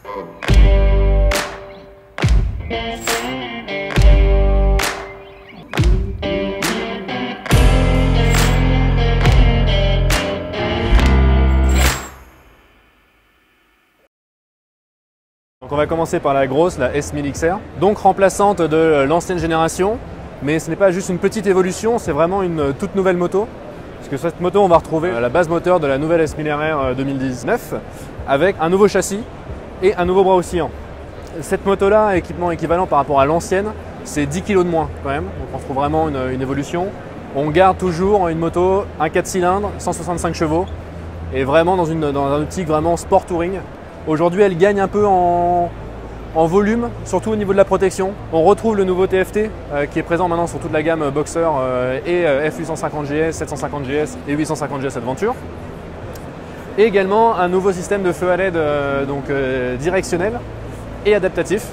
Donc on va commencer par la grosse, la S1000 XR, donc remplaçante de l'ancienne génération, mais ce n'est pas juste une petite évolution, c'est vraiment une toute nouvelle moto. Parce que sur cette moto, on va retrouver la base moteur de la nouvelle S1000 RR 2019 avec un nouveau châssis et un nouveau bras oscillant. Cette moto-là, équipement équivalent par rapport à l'ancienne, c'est 10 kg de moins quand même, donc on trouve vraiment une évolution. On garde toujours une moto, un 4 cylindres, 165 chevaux, et vraiment dans un optique vraiment sport touring. Aujourd'hui, elle gagne un peu en volume, surtout au niveau de la protection. On retrouve le nouveau TFT qui est présent maintenant sur toute la gamme Boxer et F850GS, 750GS et 850GS Adventure. Et également un nouveau système de feu à LED directionnel et adaptatif.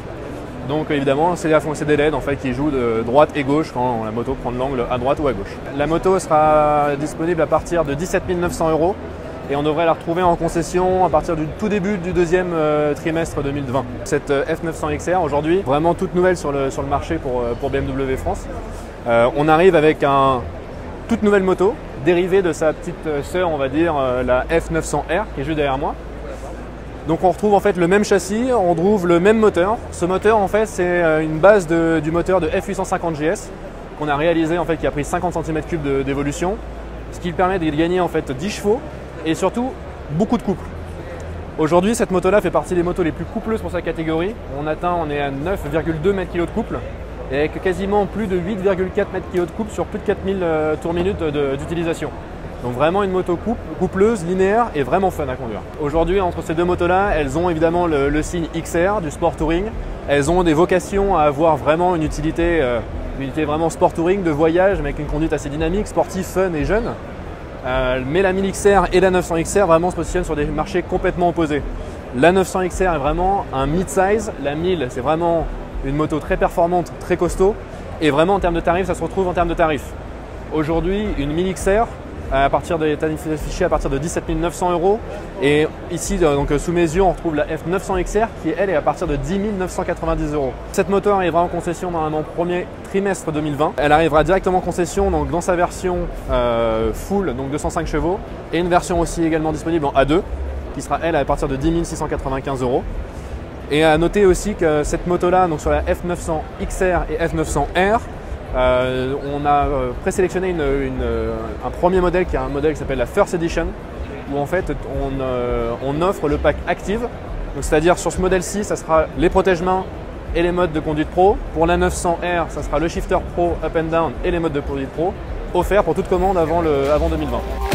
Donc évidemment, c'est des LED en fait, qui jouent de droite et gauche quand la moto prend de l'angle à droite ou à gauche. La moto sera disponible à partir de 17 900 € et on devrait la retrouver en concession à partir du tout début du deuxième trimestre 2020. Cette F900 XR aujourd'hui, vraiment toute nouvelle sur le marché pour BMW France. On arrive avec une toute nouvelle moto, dérivée de sa petite sœur, on va dire, la F900R qui est juste derrière moi. Donc on retrouve en fait le même châssis, on retrouve le même moteur. Ce moteur en fait c'est une base du moteur de F850GS qu'on a réalisé en fait, qui a pris 50 cm3 d'évolution, ce qui permet de gagner en fait 10 chevaux et surtout beaucoup de couple. Aujourd'hui cette moto-là fait partie des motos les plus coupleuses pour sa catégorie. On est à 9,2 m/kg de couple et avec quasiment plus de 8,4 m/kg de couple sur plus de 4000 tours minutes d'utilisation. Donc vraiment une moto coupleuse, linéaire et vraiment fun à conduire. Aujourd'hui, entre ces deux motos-là, elles ont évidemment le signe XR du sport touring. Elles ont des vocations à avoir vraiment une utilité vraiment sport touring, de voyage, mais avec une conduite assez dynamique, sportive, fun et jeune. Mais la 1000 XR et la 900 XR vraiment se positionnent sur des marchés complètement opposés. La 900 XR est vraiment un mid-size, la 1000 c'est vraiment une moto très performante, très costaud. Et vraiment en termes de tarifs, ça se retrouve en termes de tarifs. Aujourd'hui, une 1000 XR, à partir des tarifs affichés à partir de 17 900 €. Et ici, donc, sous mes yeux, on retrouve la F900 XR qui, elle, est à partir de 10 990 €. Cette moto arrivera en concession normalement premier trimestre 2020. Elle arrivera directement en concession donc, dans sa version full, donc 205 chevaux, et une version aussi également disponible en A2 qui sera, elle, à partir de 10 695 €. Et à noter aussi que cette moto-là, donc sur la F900 XR et F900R, on a présélectionné un premier modèle qui est un modèle qui s'appelle la First Edition où en fait on offre le pack Active, c'est-à-dire sur ce modèle-ci ça sera les protège-mains et les modes de conduite pro. Pour la 900R ça sera le shifter pro up and down et les modes de conduite pro offerts pour toute commande avant 2020.